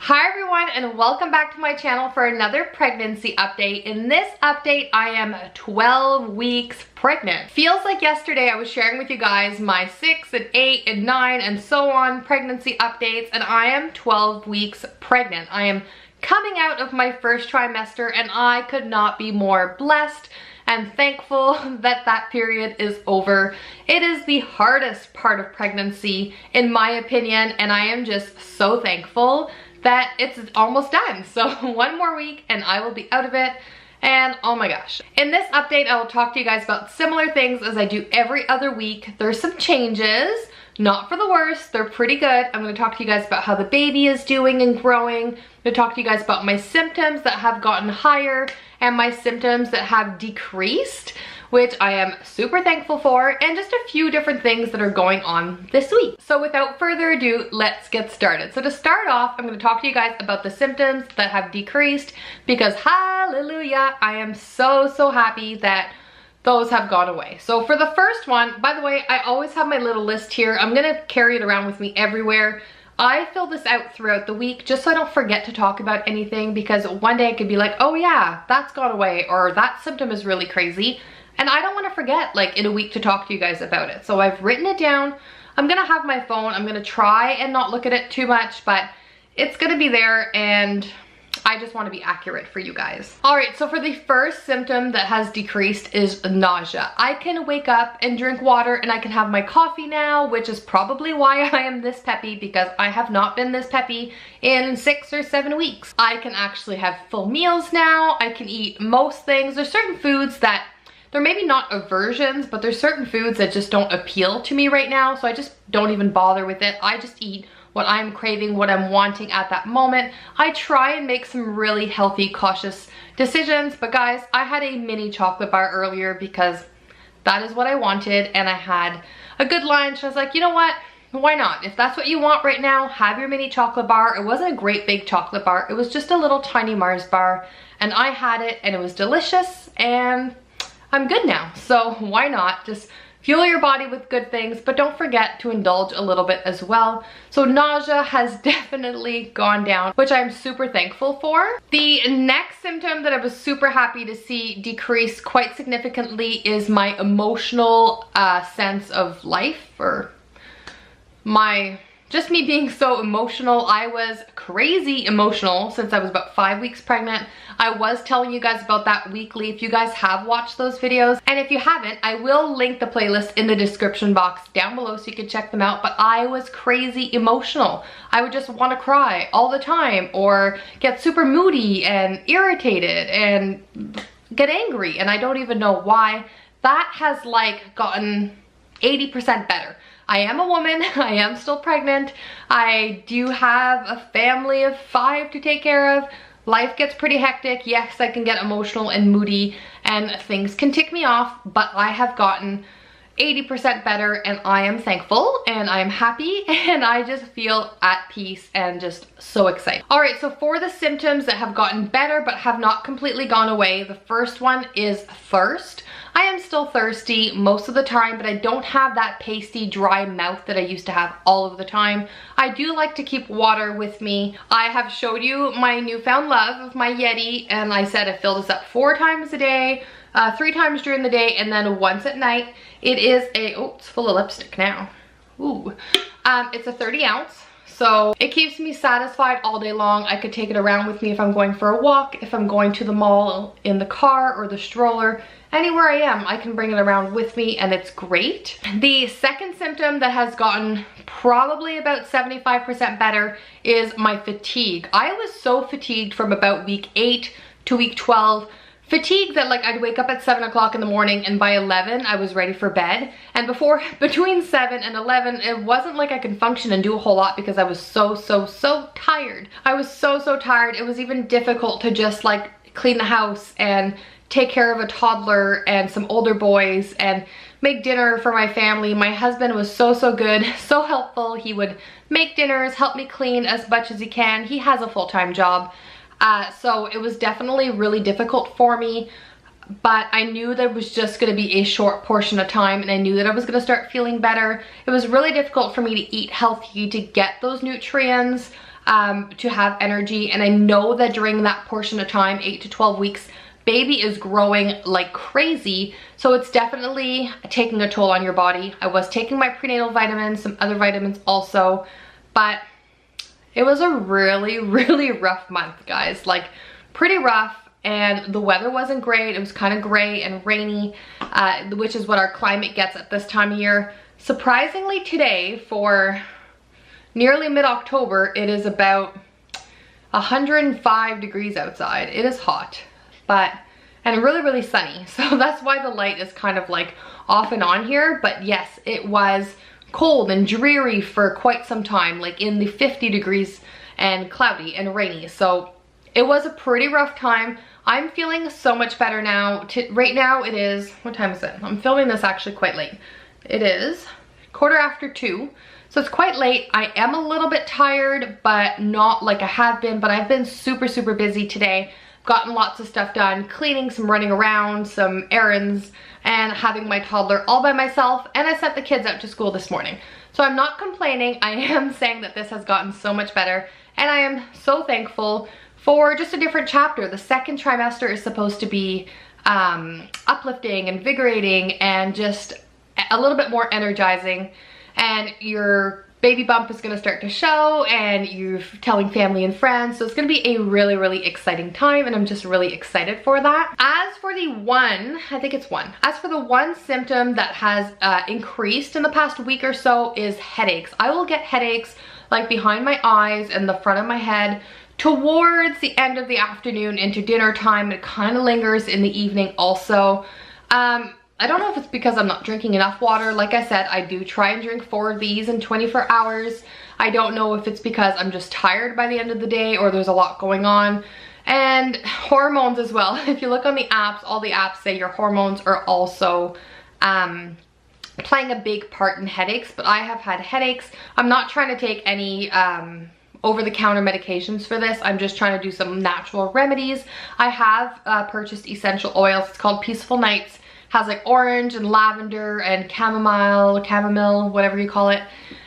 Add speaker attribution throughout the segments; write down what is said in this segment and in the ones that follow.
Speaker 1: Hi everyone, and welcome back to my channel for another pregnancy update. In this update, I am 12 weeks pregnant. Feels like yesterday I was sharing with you guys my 6 and 8 and 9 and so on pregnancy updates, and I am 12 weeks pregnant. I am coming out of my first trimester and I could not be more blessed and thankful that that period is over. It is the hardest part of pregnancy in my opinion, and I am just so thankful that it's almost done. So one more week and I will be out of it, and oh my gosh. In this update, I will talk to you guys about similar things as I do every other week. There's some changes, not for the worse, they're pretty good. I'm gonna talk to you guys about how the baby is doing and growing. I'm gonna talk to you guys about my symptoms that have gotten higher and my symptoms that have decreased, which I am super thankful for, and just a few different things that are going on this week. So without further ado, let's get started. So to start off, I'm gonna talk to you guys about the symptoms that have decreased, because hallelujah, I am so happy that those have gone away. So for the first one, by the way, I always have my little list here. I'm gonna carry it around with me everywhere. I fill this out throughout the week just so I don't forget to talk about anything, because one day I could be like, oh yeah, that's gone away, or that symptom is really crazy. And I don't want to forget, like, in a week to talk to you guys about it. So I've written it down. I'm gonna have my phone. I'm gonna try and not look at it too much, but it's gonna be there, and I just want to be accurate for you guys. All right, so for the first symptom that has decreased is nausea. I can wake up and drink water and I can have my coffee now, which is probably why I am this peppy, because I have not been this peppy in 6 or 7 weeks. I can actually have full meals now. I can eat most things. There's certain foods that they're maybe not aversions, but there's certain foods that just don't appeal to me right now, so I just don't even bother with it. I just eat what I'm craving, what I'm wanting at that moment. I try and make some really healthy, cautious decisions, but guys, I had a mini chocolate bar earlier because that is what I wanted, and I had a good lunch. I was like, you know what? Why not? If that's what you want right now, have your mini chocolate bar. It wasn't a great big chocolate bar. It was just a little tiny Mars bar, and I had it, and it was delicious, and I'm good now. So why not? Just fuel your body with good things, but don't forget to indulge a little bit as well. So nausea has definitely gone down, which I'm super thankful for. The next symptom that I was super happy to see decrease quite significantly is my emotional sense of life, or just me being so emotional. I was crazy emotional since I was about 5 weeks pregnant. I was telling you guys about that weekly if you guys have watched those videos. And if you haven't, I will link the playlist in the description box down below so you can check them out. But I was crazy emotional. I would just want to cry all the time, or get super moody and irritated and get angry. And I don't even know why. That has like gotten 80% better. I am a woman, I am still pregnant, I do have a family of 5 to take care of. Life gets pretty hectic. Yes, I can get emotional and moody and things can tick me off, but I have gotten 80% better, and I am thankful and I'm happy, and I just feel at peace and just so excited. All right, so for the symptoms that have gotten better but have not completely gone away, the first one is thirst. I am still thirsty most of the time, but I don't have that pasty, dry mouth that I used to have all of the time. I do like to keep water with me. I have showed you my newfound love of my Yeti, and I said I fill this up 4 times a day, 3 times during the day, and then once at night. It is oh, it's full of lipstick now. Ooh. It's a 30 ounce. So it keeps me satisfied all day long. I could take it around with me if I'm going for a walk, if I'm going to the mall in the car or the stroller. Anywhere I am, I can bring it around with me, and it's great. The second symptom that has gotten probably about 75% better is my fatigue. I was so fatigued from about week 8 to week 12. Fatigue that, like, I'd wake up at 7 o'clock in the morning and by 11 I was ready for bed. And between 7 and 11, it wasn't like I could function and do a whole lot because I was so tired. I was so tired. It was even difficult to just like clean the house and take care of a toddler and some older boys and make dinner for my family. My husband was so good, so helpful. He would make dinners, help me clean as much as he can. He has a full-time job. So it was definitely really difficult for me, but I knew that it was just going to be a short portion of time, and I knew that I was going to start feeling better. It was really difficult for me to eat healthy, to get those nutrients. to have energy. And I know that during that portion of time, 8 to 12 weeks, baby is growing like crazy. So it's definitely taking a toll on your body. I was taking my prenatal vitamins, some other vitamins also, but it was a really, really rough month, guys. Like, pretty rough. And the weather wasn't great. It was kind of gray and rainy, which is what our climate gets at this time of year. Surprisingly today, for nearly mid-October, it is about 105 degrees outside. It is hot, and really, really sunny. So that's why the light is kind of like off and on here. But yes, it was cold and dreary for quite some time, like in the 50 degrees and cloudy and rainy. So it was a pretty rough time. I'm feeling so much better now. Right now it is, what time is it? I'm filming this actually quite late. It is 2:15, so it's quite late. I am a little bit tired, but not like I have been, but I've been super, super busy today. Gotten lots of stuff done, cleaning, some running around, some errands, and having my toddler all by myself, and I sent the kids out to school this morning. So I'm not complaining. I am saying that this has gotten so much better, and I am so thankful for just a different chapter. The second trimester is supposed to be uplifting, invigorating, and just a little bit more energizing, and your baby bump is going to start to show, and you're telling family and friends. So it's going to be a really, really exciting time, and I'm just really excited for that. As for the one, I think it's one. As for the one symptom that has increased in the past week or so is headaches. I will get headaches like behind my eyes and the front of my head towards the end of the afternoon into dinner time. It kind of lingers in the evening also. I don't know if it's because I'm not drinking enough water. Like I said, I do try and drink 4 of these in 24 hours. I don't know if it's because I'm just tired by the end of the day or there's a lot going on. And hormones as well. If you look on the apps, all the apps say your hormones are also playing a big part in headaches, but I have had headaches. I'm not trying to take any over-the-counter medications for this. I'm just trying to do some natural remedies. I have purchased essential oils. It's called Peaceful Nights. Has like orange and lavender and chamomile, whatever you call it,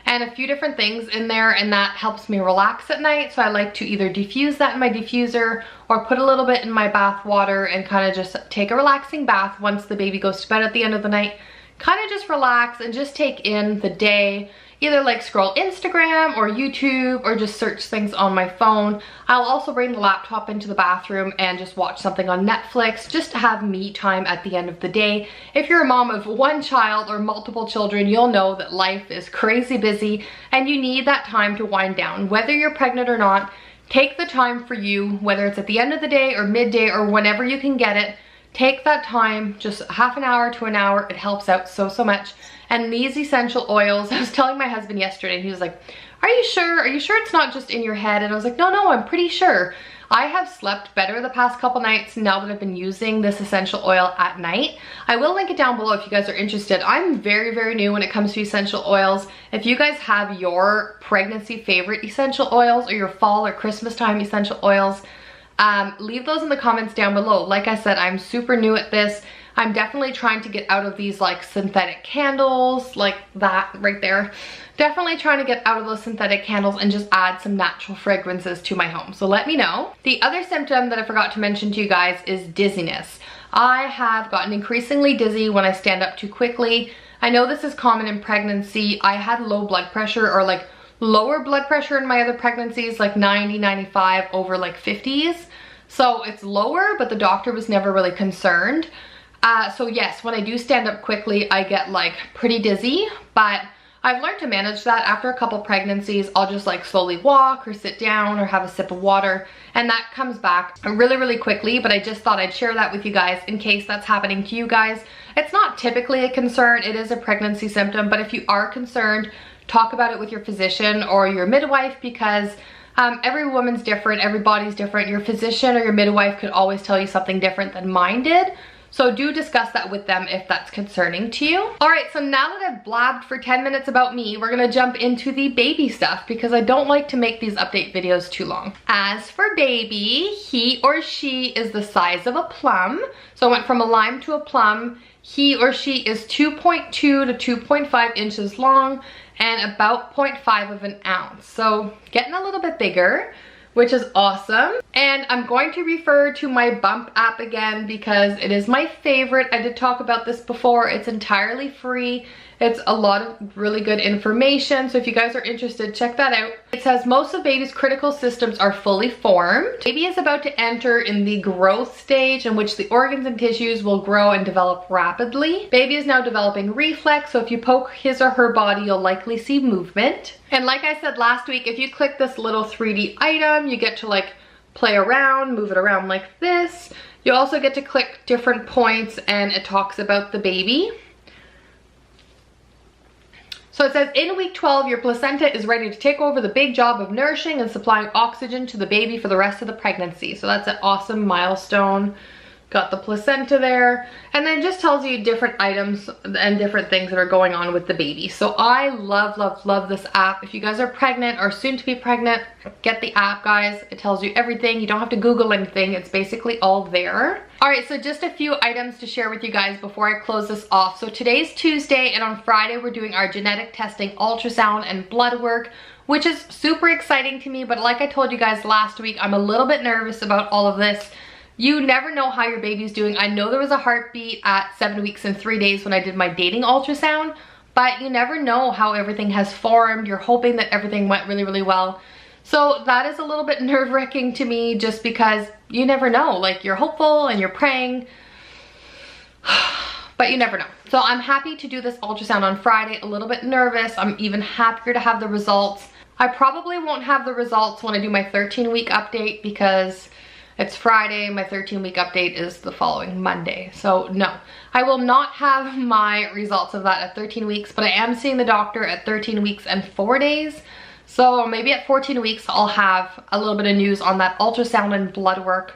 Speaker 1: and a few different things in there, and that helps me relax at night. So I like to either diffuse that in my diffuser or put a little bit in my bath water and kind of just take a relaxing bath once the baby goes to bed at the end of the night. Kind of just relax and just take in the day. Either like scroll Instagram or YouTube or just search things on my phone. I'll also bring the laptop into the bathroom and just watch something on Netflix just to have me time at the end of the day. If you're a mom of 1 child or multiple children, you'll know that life is crazy busy and you need that time to wind down. Whether you're pregnant or not, take the time for you, whether it's at the end of the day or midday or whenever you can get it. Take that time, just half an hour to an hour. It helps out so, so much. And these essential oils, I was telling my husband yesterday, and he was like, are you sure? Are you sure it's not just in your head? And I was like, no, I'm pretty sure. I have slept better the past couple nights now that I've been using this essential oil at night. I will link it down below if you guys are interested. I'm very, very new when it comes to essential oils. If you guys have your pregnancy favorite essential oils or your fall or Christmas time essential oils, leave those in the comments down below. Like I said, I'm super new at this. I'm definitely trying to get out of these like synthetic candles, like that right there. Definitely trying to get out of those synthetic candles and just add some natural fragrances to my home. So let me know. The other symptom that I forgot to mention to you guys is dizziness. I have gotten increasingly dizzy when I stand up too quickly. I know this is common in pregnancy. I had low blood pressure, or like lower blood pressure in my other pregnancies, like 90, 95 over like 50s. So it's lower, but the doctor was never really concerned. So yes, when I do stand up quickly, I get like pretty dizzy, but I've learned to manage that. After a couple pregnancies, I'll just like slowly walk or sit down or have a sip of water, and that comes back really, really quickly. But I just thought I'd share that with you guys in case that's happening to you guys. It's not typically a concern. It is a pregnancy symptom, but if you are concerned, talk about it with your physician or your midwife, because every woman's different, every body's different. Your physician or your midwife could always tell you something different than mine did. So do discuss that with them if that's concerning to you. All right, so now that I've blabbed for 10 minutes about me, we're gonna jump into the baby stuff because I don't like to make these update videos too long. As for baby, he or she is the size of a plum. So I went from a lime to a plum. He or she is 2.2 to 2.5 inches long and about 0.5 of an ounce. So getting a little bit bigger, which is awesome. And I'm going to refer to my Bump app again because it is my favorite. I did talk about this before. It's entirely free. It's a lot of really good information. So if you guys are interested, check that out. It says most of baby's critical systems are fully formed. Baby is about to enter in the growth stage in which the organs and tissues will grow and develop rapidly. Baby is now developing reflex, so if you poke his or her body, you'll likely see movement. And like I said last week, if you click this little 3D item, you get to like play around, move it around like this. You also get to click different points and it talks about the baby. So it says, in week 12, your placenta is ready to take over the big job of nourishing and supplying oxygen to the baby for the rest of the pregnancy. So that's an awesome milestone. Got the placenta there, and then just tells you different items and different things that are going on with the baby. So I love, love, love this app. If you guys are pregnant or soon to be pregnant, get the app, guys. It tells you everything. You don't have to Google anything. It's basically all there. All right, so just a few items to share with you guys before I close this off. So today's Tuesday, and on Friday, we're doing our genetic testing, ultrasound, and blood work, which is super exciting to me. But like I told you guys last week, I'm a little bit nervous about all of this. You never know how your baby's doing. I know there was a heartbeat at 7 weeks and 3 days when I did my dating ultrasound, but you never know how everything has formed. You're hoping that everything went really, really well. So that is a little bit nerve-wracking to me just because you never know. Like, you're hopeful and you're praying, but you never know. So I'm happy to do this ultrasound on Friday, a little bit nervous. I'm even happier to have the results. I probably won't have the results when I do my 13-week update because it's Friday. My 13-week update is the following Monday. So no, I will not have my results of that at 13 weeks, but I am seeing the doctor at 13 weeks and 4 days. So maybe at 14 weeks, I'll have a little bit of news on that ultrasound and blood work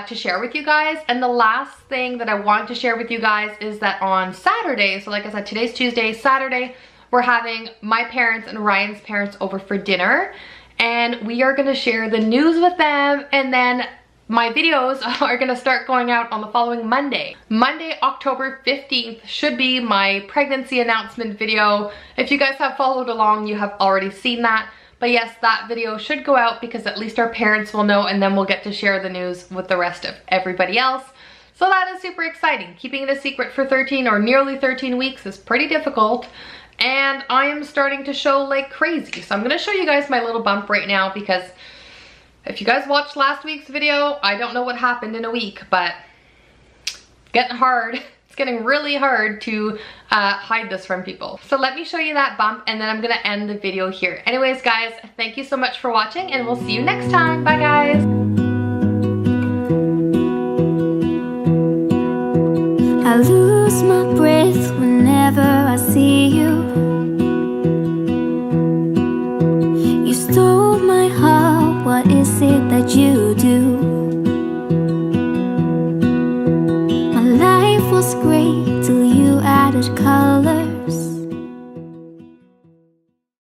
Speaker 1: to share with you guys. And the last thing that I want to share with you guys is that on Saturday, so like I said, today's Tuesday, Saturday, we're having my parents and Ryan's parents over for dinner, and we are gonna share the news with them, and then my videos are gonna start going out on the following Monday. Monday, October 15th should be my pregnancy announcement video. If you guys have followed along, you have already seen that. But yes, that video should go out because at least our parents will know, and then we'll get to share the news with the rest of everybody else. So that is super exciting. Keeping it a secret for 13 or nearly 13 weeks is pretty difficult. And I am starting to show like crazy. So I'm gonna show you guys my little bump right now because if you guys watched last week's video, I don't know what happened in a week, but it's getting hard. It's getting really hard to hide this from people. So let me show you that bump, and then I'm gonna end the video here. Anyways, guys, thank you so much for watching, and we'll see you next time. Bye, guys.
Speaker 2: I lose my breath whenever I see you. You stole